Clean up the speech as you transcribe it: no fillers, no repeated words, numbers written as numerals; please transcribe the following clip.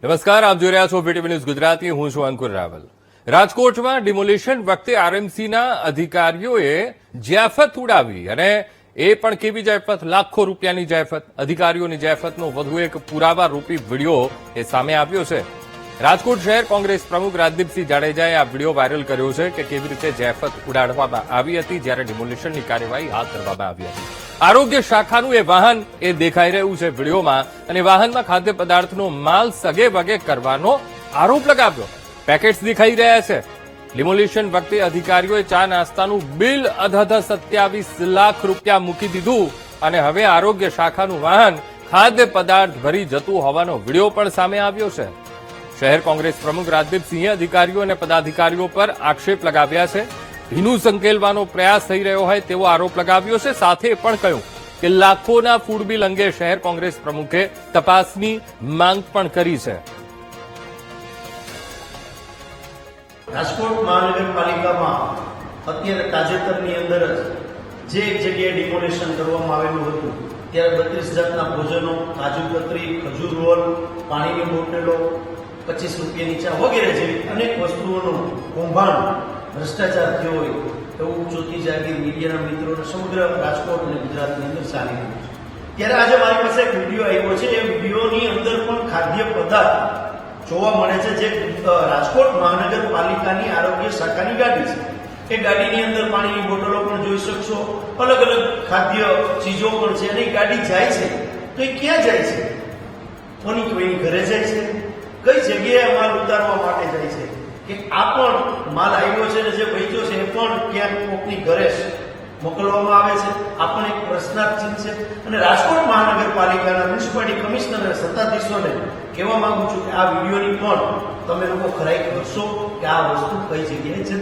નમસ્કાર, આપ જોઈ રહ્યા છો VTV ન્યૂઝ ગુજરાતી. હું છું અંકુર રાવલ. રાજકોટમાં ડિમોલિશન વખતે આરએમસીના અધિકારીઓએ જૈફત ઉડાવી, અને એ પણ કેવી જૈફત? લાખો રૂપિયાની જૈફત. અધિકારીઓની જૈફતનો વધુ એક પુરાવા રૂપી વિડીયો એ સામે આવ્યો છે. રાજકોટ શહેર કોંગ્રેસ પ્રમુખ રાજદીપસિંહ જાડેજાએ આ વિડીયો વાયરલ કર્યો છે કે કેવી રીતે જૈફત ઉડાડવામાં આવી હતી જ્યારે ડિમોલિશનની કાર્યવાહી હાથ ધરવામાં આવી હતી. આરોગ્ય શાખાનું એ વાહન એ દેખાઈ રહ્યું છે વિડીયોમાં, અને વાહનમાં ખાદ્ય પદાર્થનો માલ સગે વગે કરવાનો આરોપ લગાવ્યો. પેકેટ્સ દેખાઈ રહ્યા છે. ડિમોલિશન વખતે અધિકારીઓએ ચા નાસ્તાનું બિલ અધધ 27 લાખ રૂપિયા મૂકી દીધું, અને હવે આરોગ્ય શાખાનું વાહન ખાદ્ય પદાર્થ ભરી જતું હોવાનો વિડીયો પણ સામે આવ્યો છે. શહેર કોંગ્રેસ પ્રમુખ રાજદીપસિંહે અધિકારીઓ અને પદાધિકારીઓ પર આક્ષેપ લગાવ્યા છે. ભીનું સંકેલવાનો પ્રયાસ થઈ રહ્યો હોય તેવો આરોપ લગાવ્યો છે. સાથે પણ કહ્યું કે લાખોના ફૂડ બિલ અંગે શહેર કોંગ્રેસ પ્રમુખે તપાસની માંગ પણ કરી છે. રાજકોટ મહાનગરપાલિકામાં અત્યારે તાજેતરની અંદર જ જે એક જગ્યાએ ડિમોલેશન કરવામાં આવેલું હતું ત્યારે 32 જાતના ભોજનો, કાજુ કતરી, ખજૂર રોલ, પાણીની બોટલો, 25 રૂપિયાની ચા વગેરે જેવી અનેક વસ્તુઓનું કૌભાંડ, ભ્રષ્ટાચાર થયો હોય એવું ચોથી જાગીર મીડિયાના મિત્રોને સમગ્ર રાજકોટ અને ગુજરાતની અંદર ચાલી રહ્યું છે. ત્યારે આજે મારી પાસે એક વિડીયો આવ્યો છે. એ વિડીયોની અંદર પણ ખાદ્ય પદાર્થ જોવા મળે છે, જે રાજકોટ મહાનગરપાલિકાની આરોગ્ય શાખાની ગાડી છે. એ ગાડીની અંદર પાણીની બોટલો પણ જોઈ શકશો, અલગ અલગ ખાદ્ય ચીજો પણ છે, અને એ ગાડી જાય છે તો એ ક્યાં જાય છે? કોઈની ઘરે જાય છે? કઈ જગ્યાએ માલ ઉતારવા માટે જાય છે? કે આ પણ માલ આવ્યો છે ને જે વેચ્યો છે એ પણ ક્યાંક કોકની ઘરે મોકલવામાં આવે છે? આ પણ એક પ્રશ્નાર્થ ચિહ્ન છે. અને રાજકોટ મહાનગરપાલિકાના મ્યુનિસિપાલિટી કમિશનર અને સત્તાધીશોને કહેવા માંગુ છું કે આ વિડીયોની પણ તમે લોકો ખરાઈ કરશો કે આ વસ્તુ કઈ જગ્યાએ જતી